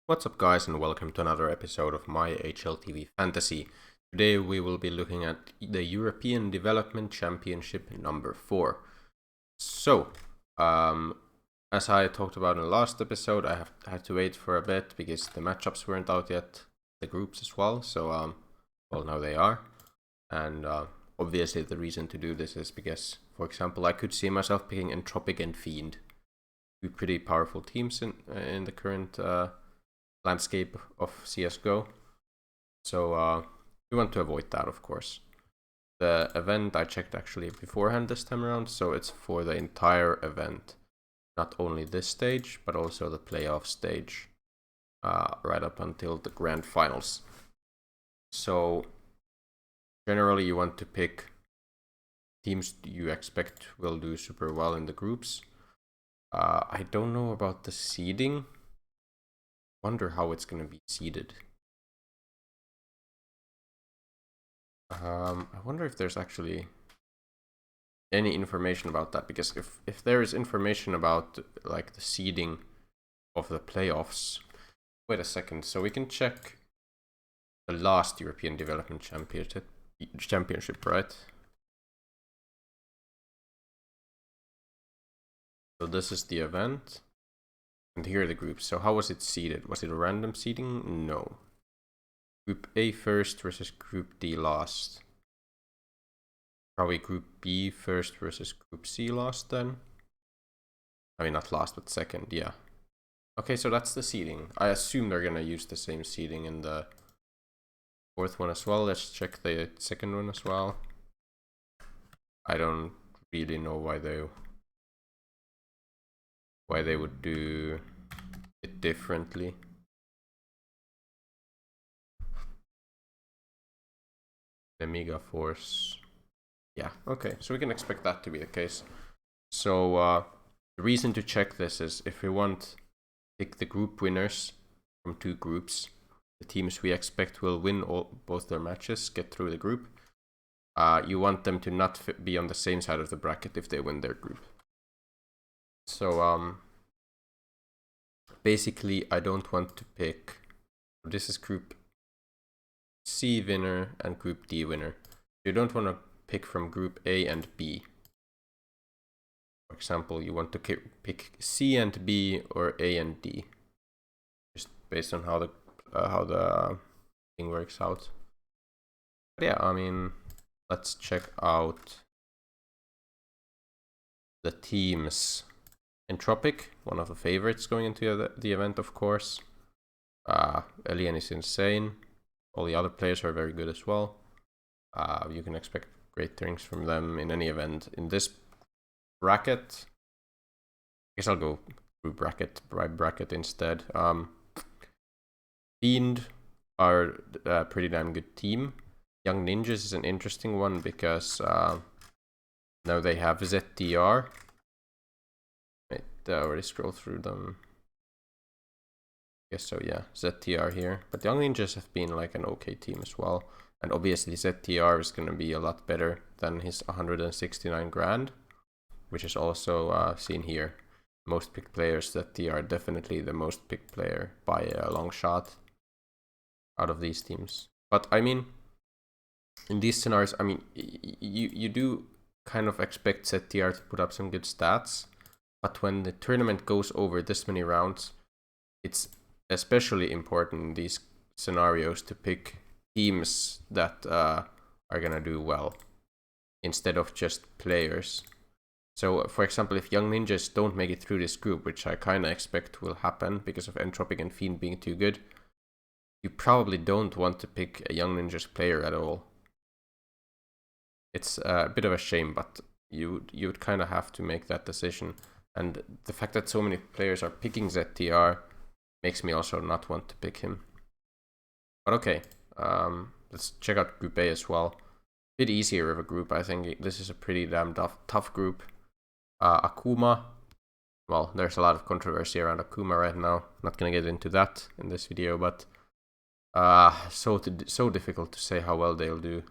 What's up guys, and welcome to another episode of my HLTV Fantasy. Today we will be looking at the European Development Championship number 4. So, as I talked about in the last episode, I had to wait for a bit because the matchups weren't out yet, the groups as well, so well, now they are. And obviously the reason to do this is because, for example, I could see myself picking Entropic and Fiend, two pretty powerful teams in the current landscape of CSGO. So we want to avoid that, of course. The event I checked actually beforehand this time around, so it's for the entire event. Not only this stage, but also the playoff stage, right up until the grand finals. So generally you want to pick teams you expect will do super well in the groups. I don't know about the seeding. Wonder how it's going to be seeded. I wonder if there's actually any information about that, because if there is information about like the seeding of the playoffs, wait a second, so we can check the last European Development Championship, right? So this is the event, and here are the groups. So how was it seeded? Was it a random seeding? No. Group A first versus Group D last. Probably Group B first versus Group C last then. I mean, not last, but second, yeah. Okay, so that's the seeding. I assume they're gonna use the same seeding in the fourth one as well. Let's check the second one as well. I don't really know why they would do it differently. The Mega Force. Yeah, okay, so we can expect that to be the case. So the reason to check this is if we want to pick the group winners from two groups, the teams we expect will win both their matches, get through the group. You want them to not be on the same side of the bracket if they win their group. So basically I don't want to pick, this is Group C winner and Group D winner. You don't want to pick from Group A and B. For example, you want to pick C and B or A and D, just based on how the thing works out. But yeah, I mean, let's check out the teams. Entropic, one of the favorites going into the event, of course. Alien is insane. All the other players are very good as well. You can expect great things from them in any event. In this bracket, I guess I'll go through bracket by bracket instead. Fiend are a pretty damn good team. Young Ninjas is an interesting one because now they have ZTR. Wait, I already scroll through them. I guess so, yeah, ZTR here. But Young Ninjas have been like an okay team as well. And obviously ZTR is going to be a lot better than his 169 grand, which is also seen here. Most picked players, ZTR definitely the most picked player by a long shot out of these teams. But I mean, in these scenarios, I mean, you do kind of expect ZTR to put up some good stats, but when the tournament goes over this many rounds, it's especially important in these scenarios to pick teams that are gonna do well instead of just players. So for example, if Young Ninjas don't make it through this group, which I kinda expect will happen because of Entropic and Fiend being too good, you probably don't want to pick a Young Ninjas player at all. It's a bit of a shame, but you would kinda have to make that decision. And the fact that so many players are picking ZTR makes me also not want to pick him. But okay, let's check out Group A as well. Bit easier of a group, I think. This is a pretty damn tough group. Akuma, well, there's a lot of controversy around Akuma right now. Not gonna get into that in this video, but so difficult to say how well they'll do.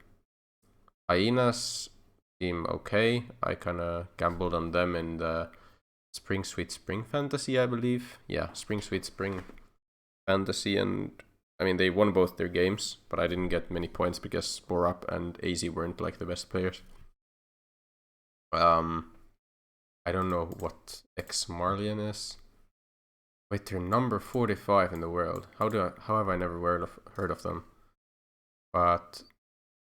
Hyenas seem okay. I kinda gambled on them in the Spring Sweet Spring Fantasy, I believe. Yeah, Spring Sweet Spring. Fantasy, and I mean they won both their games, but I didn't get many points because Spore Up and AZ weren't like the best players. I don't know what X Marlian is. Wait, they're number 45 in the world. How have I never heard of them? But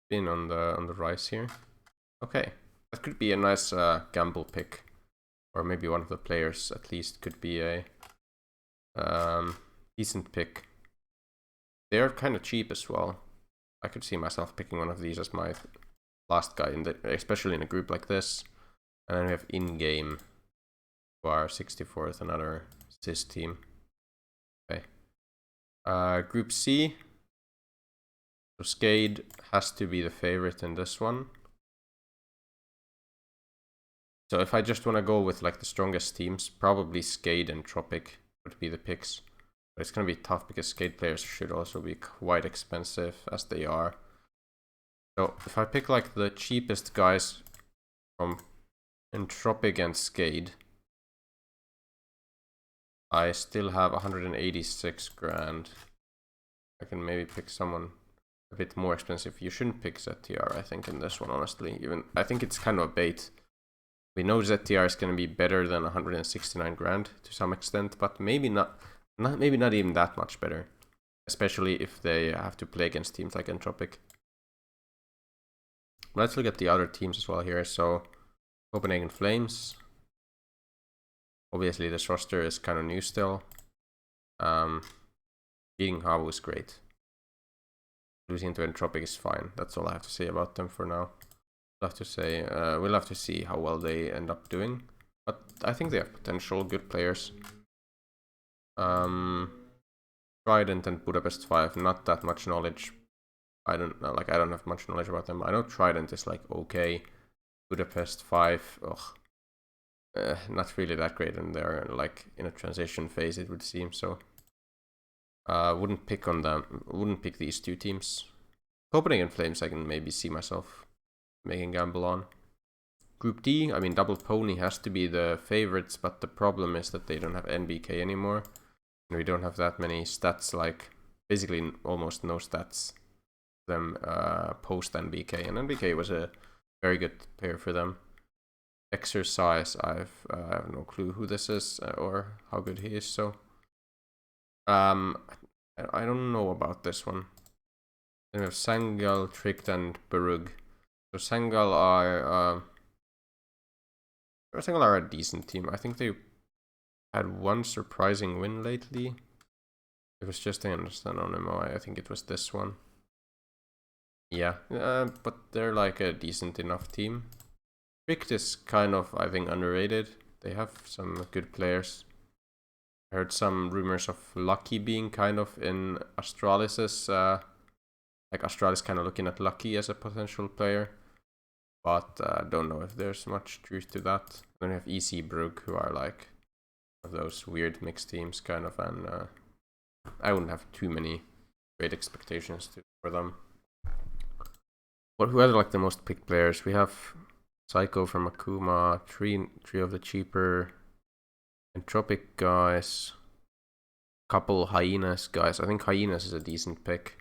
been on the rise here. Okay, that could be a nice gamble pick, or maybe one of the players at least could be a decent pick. They're kind of cheap as well. I could see myself picking one of these as my last guy, especially in a group like this. And then we have in-game, who are 64th, another CIS team. Okay. Group C. So Skade has to be the favorite in this one. So if I just want to go with like the strongest teams, probably Skade and Tropic would be the picks. But it's going to be tough because Skade players should also be quite expensive as they are. So if I pick like the cheapest guys from Tropic and Skade, I still have 186 grand. I can maybe pick someone a bit more expensive. You shouldn't pick ZTR, I think, in this one, honestly. Even I think it's kind of a bait. We know ZTR is going to be better than 169 grand to some extent, but maybe not even that much better. Especially if they have to play against teams like Entropic. Let's look at the other teams as well here. So, Copenhagen Flames. Obviously, this roster is kind of new still. Beating Havu is great. Losing to Entropic is fine. That's all I have to say about them for now. We'll have to see how well they end up doing. But I think they have potential, good players. Trident and Budapest 5, not that much knowledge. I don't have much knowledge about them. I know Trident is like okay. Budapest 5, not really that great, and they're like in a transition phase, it would seem. So wouldn't pick on them. Wouldn't pick these two teams. Copenhagen Flames, I can maybe see myself making gamble on. Group D, I mean Double Pony has to be the favorites, but the problem is that they don't have NBK anymore. And we don't have that many stats, like basically almost no stats them post NBK, and NBK was a very good player for them. Exercise, I have no clue who this is or how good he is, so I don't know about this one. Then we have Sangal, Tricked, and Barug. So Sangal are a decent team. I think they had one surprising win lately. It was just an MMO. I think it was this one. Yeah, but they're like a decent enough team. Tricked is kind of, I think, underrated. They have some good players. I heard some rumors of Lucky being kind of in Astralis's, like Astralis kind of looking at Lucky as a potential player. But I don't know if there's much truth to that. Then we have EC Brugge, who are like of those weird mixed teams kind of, and I wouldn't have too many great expectations for them. But who are like the most picked players? We have Psycho from Akuma, three of the cheaper Entropic guys, couple Hyenas guys. I think Hyenas is a decent pick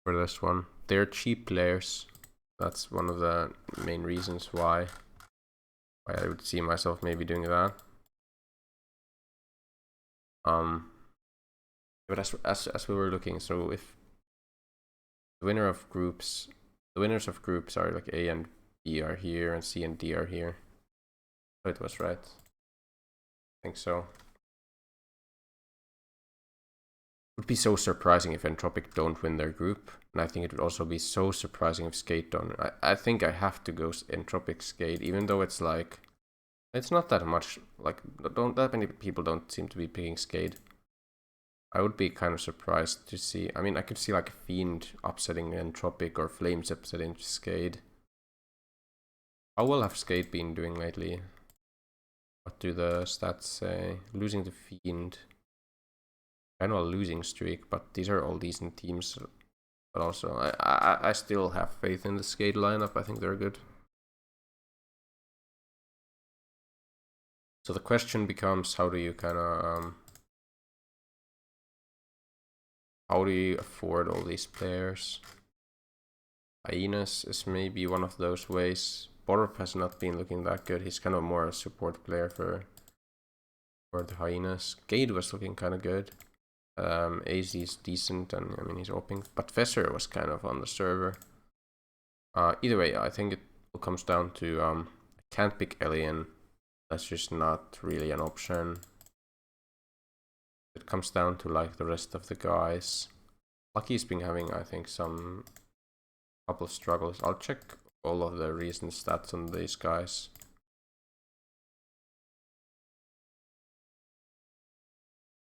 for this one. They're cheap players. That's one of the main reasons why I would see myself maybe doing that. But as we were looking, so if the winners of groups are like A and B are here, and C and D are here. So it was right. I think so. It would be so surprising if Entropic don't win their group, and I think it would also be so surprising if Skate don't. I think I have to go Entropic Skate, even though it's like, it's not that much, like, that many people don't seem to be picking Skate. I would be kind of surprised to see, I mean, I could see like Fiend upsetting Entropic or Flames upsetting Skate. How well have Skate been doing lately? What do the stats say? Losing to Fiend. Kind of a losing streak, but these are all decent teams. But also, I still have faith in the Skate lineup. I think they're good. So the question becomes, how do you kind of How do you afford all these players? Hyenas is maybe one of those ways. Borop has not been looking that good. He's kind of more a support player for the Hyenas. Gade was looking kind of good. AZ is decent, and I mean he's opening, but Fesser was kind of on the server. Either way, I think it all comes down to I can't pick Alien. That's just not really an option. It comes down to like the rest of the guys. Lucky's been having, I think, some couple of struggles. I'll check all of the recent stats on these guys.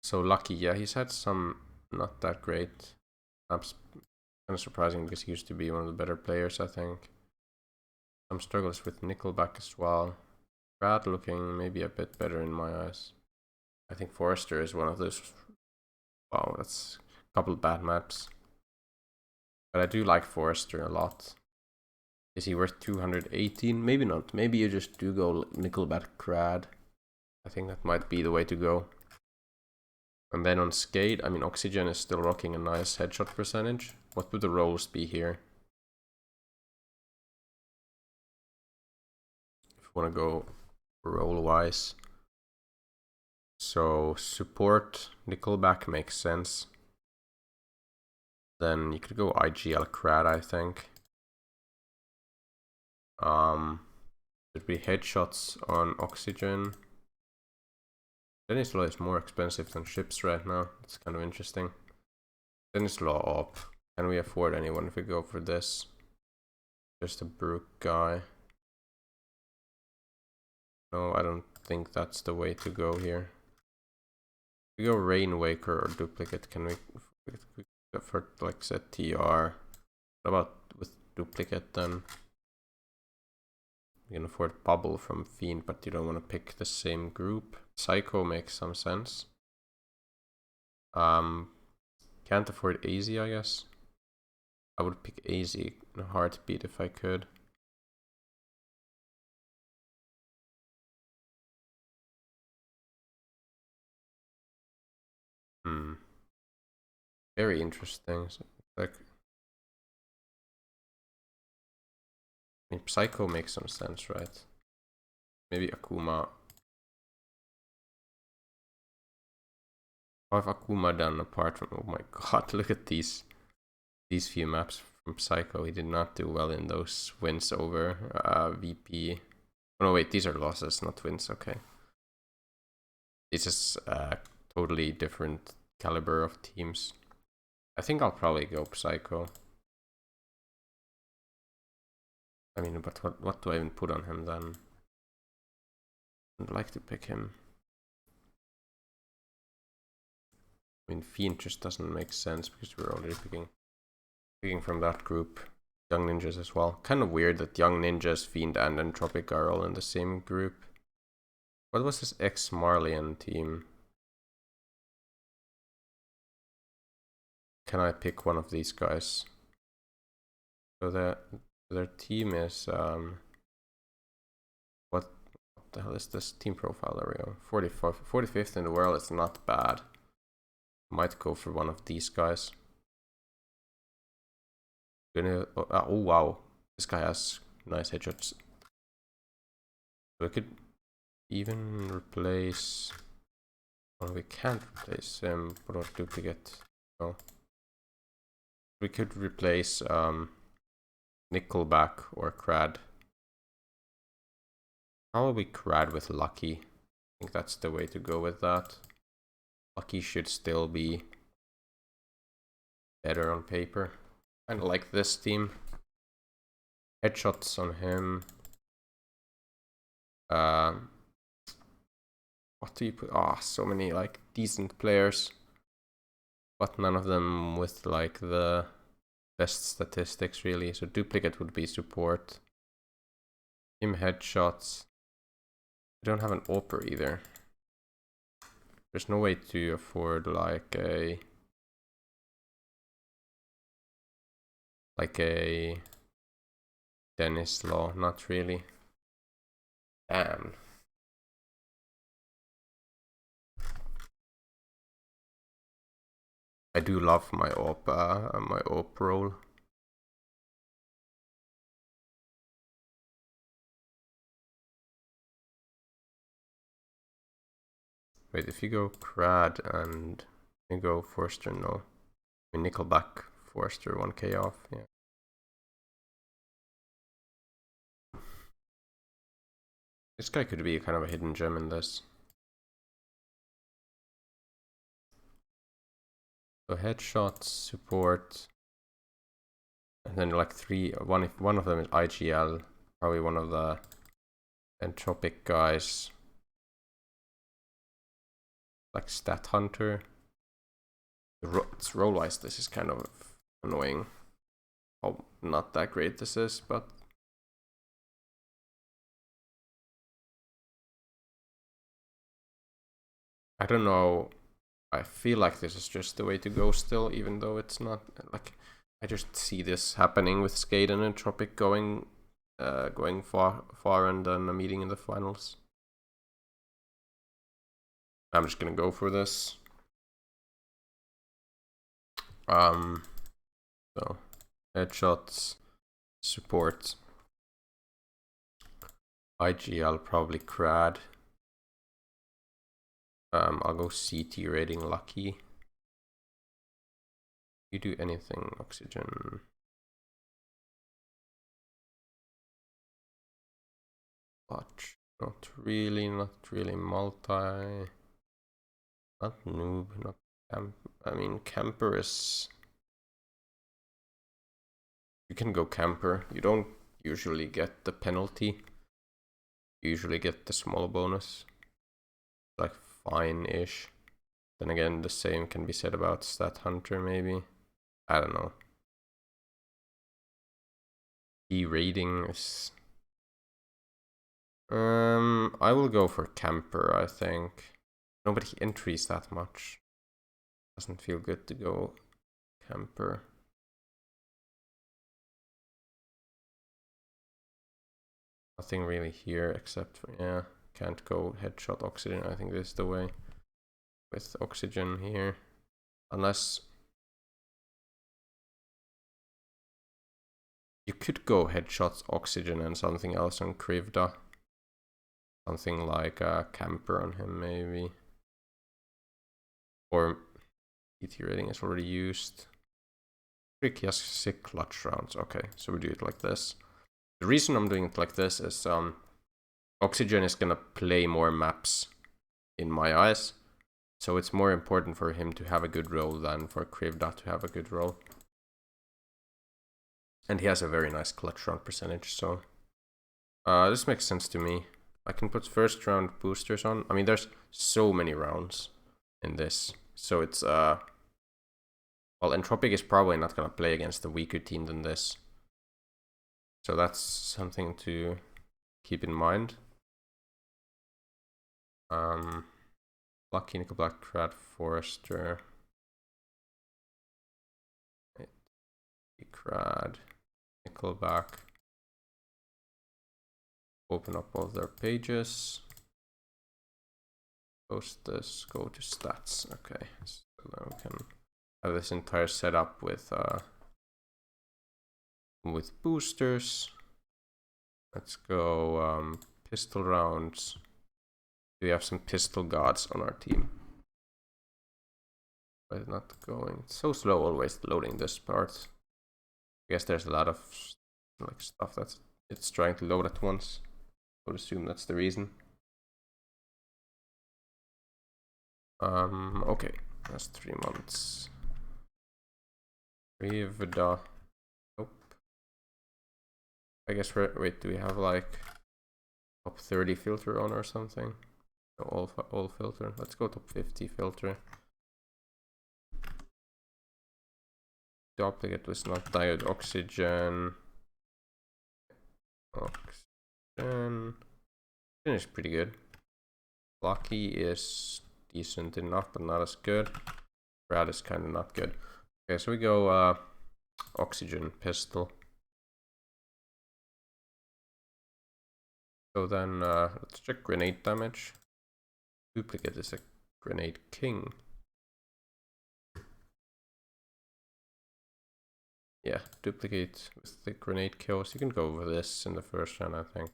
So Lucky, yeah, he's had some not that great. That's kind of surprising because he used to be one of the better players, I think. Some struggles with Nickelback as well. Brad looking maybe a bit better in my eyes. I think Forrester is one of those. Wow, that's a couple of bad maps. But I do like Forrester a lot. Is he worth 218? Maybe not. Maybe you just do go Nickelback Crad. I think that might be the way to go. And then on Skate, I mean, Oxygen is still rocking a nice headshot percentage. What would the roles be here? If you want to go role-wise. So, support Nickelback makes sense. Then you could go IGL Crad, I think. There'd be headshots on Oxygen. Dennis Law is more expensive than ships right now. It's kind of interesting. Dennis Law up. Can we afford anyone if we go for this? Just a Brook guy. No, I don't think that's the way to go here. If we go Rainwaker or Duplicate, can we for like set TR? What about with Duplicate then? You can afford Bubble from Fiend, but you don't want to pick the same group. Psycho makes some sense. Can't afford AZ, I guess. I would pick AZ in a heartbeat if I could. Very interesting. So, like, I mean, Psycho makes some sense, right? Maybe Akuma. How have Akuma done apart from? Oh my god! Look at these few maps from Psycho. He did not do well in those wins over VP. Oh no, wait, these are losses, not wins. Okay, this is totally different caliber of teams. I think I'll probably go Psycho. I mean, but what do I even put on him then? I'd like to pick him. I mean, Fiend just doesn't make sense because we're already picking from that group. Young Ninjas as well. Kind of weird that Young Ninjas, Fiend, and Entropic are all in the same group. What was this ex-Marlian team? Can I pick one of these guys? So their team is what the hell is this team profile? There we go. 45th in the world. It's not bad. Might go for one of these guys. Oh wow, this guy has nice headshots. So we could even replace. Well, we can't replace him. What about Duplicate? No. We could replace Nickelback or Crad. Probably Crad with Lucky. I think that's the way to go with that. Lucky should still be better on paper. Kind of like this team. Headshots on him. What do you put? Ah, so many like decent players, but none of them with like the best statistics really. So Duplicate would be support. Team headshots. I don't have an Oper either. There's no way to afford like a Dennis Law, not really. Damn. I do love my AWP role. Wait, if you go Crad and you go Forster, no. I mean, Nickelback, Forster, 1k off, yeah. This guy could be kind of a hidden gem in this. So headshots, support, and then like one of them is IGL, probably one of the Entropic guys, like Stat Hunter. It's role-wise, this is kind of annoying. Oh, not that great this is, but I don't know. I feel like this is just the way to go still, even though it's not. Like, I just see this happening with Skate and Entropic going far and then a meeting in the finals. I'm just gonna go for this. So headshots, support, IGL, probably Crad. I'll go CT rating lucky. You do anything, oxygen. Watch. Not really multi. Not noob, not camp. I mean, camper is. You can go camper. You don't usually get the penalty. You usually get the small bonus. Like fine-ish. Then again, the same can be said about Stat Hunter, maybe. I don't know. E-rating is. I will go for camper, I think. Nobody entries that much. Doesn't feel good to go camper. Nothing really here except for, yeah, can't go headshot oxygen. I think this is the way with oxygen here. Unless you could go headshots oxygen and something else on Krivda. Something like a camper on him, maybe. Or ET rating is already used. Trick, yes, 6 clutch rounds. Okay, so we do it like this. The reason I'm doing it like this is oxygen is gonna play more maps in my eyes. So it's more important for him to have a good role than for Krivda to have a good role. And he has a very nice clutch round percentage, so this makes sense to me. I can put first round boosters on. I mean, there's so many rounds in this. So it's, well, Entropic is probably not going to play against a weaker team than this. So that's something to keep in mind. Lucky, Nickelback, Crad, Forester. Crad, Nickelback. Open up all their pages. Post this, go to stats. Okay, so now we can have this entire setup with boosters. Let's go pistol rounds. We have some pistol gods on our team. But not going. It's so slow always loading this part. I guess there's a lot of like stuff that's it's trying to load at once. I would assume that's the reason. Okay, that's 3 months. Rivda. Nope. I guess wait, do we have like top 30 filter on or something? No, all filter. Let's go top 50 filter. Duplicate was not diode oxygen. Oxygen is pretty good. Lucky is decent enough, but not as good. Brad is kind of not good. Okay, so we go oxygen pistol. So then let's check grenade damage. Duplicate is a grenade king. Yeah, duplicate with the grenade kills. You can go over this in the first round, I think.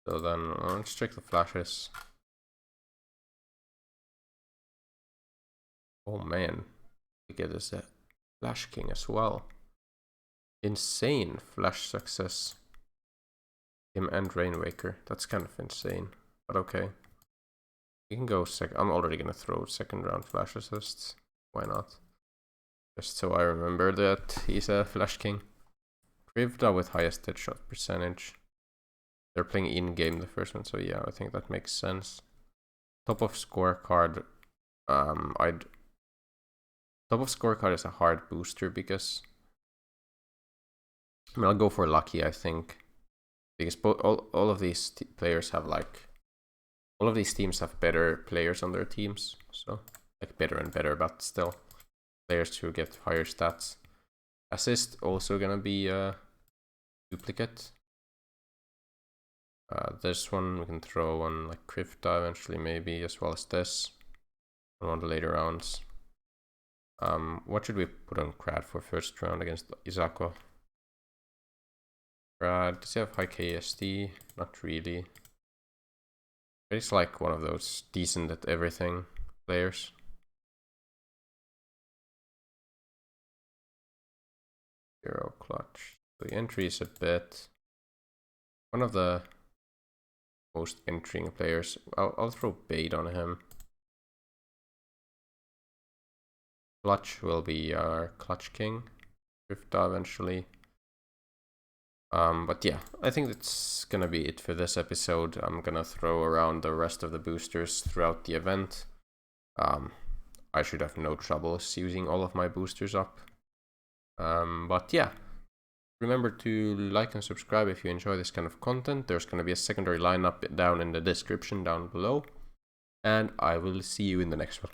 So then let's check the flashes. Oh man, we get this Flash King as well. Insane flash success. Him and Rainwaker. That's kind of insane, but okay. You can go second. I'm already gonna throw second round flash assists. Why not? Just so I remember that he's a Flash King. Krivda with highest headshot percentage. They're playing in-game the first one, so yeah, I think that makes sense. Top of scorecard. Top of scorecard is a hard booster because I mean, I'll go for lucky, I think, because all of these players have like all of these teams have better players on their teams, so like better and better, but still players who get higher stats. Assist also gonna be a duplicate. This one we can throw on like Krivda eventually, maybe, as well as this on one of the later rounds. What should we put on Krad for first round against Izako? Krad, does he have high KSD? Not really. But he's like one of those decent at everything players. Zero clutch. The entry is a bit. One of the most entering players. I'll throw bait on him. Clutch will be our Clutch King. Krivda eventually. But yeah, I think that's gonna be it for this episode. I'm gonna throw around the rest of the boosters throughout the event. I should have no troubles using all of my boosters up. But yeah, remember to like and subscribe if you enjoy this kind of content. There's gonna be a secondary lineup down in the description down below. And I will see you in the next one.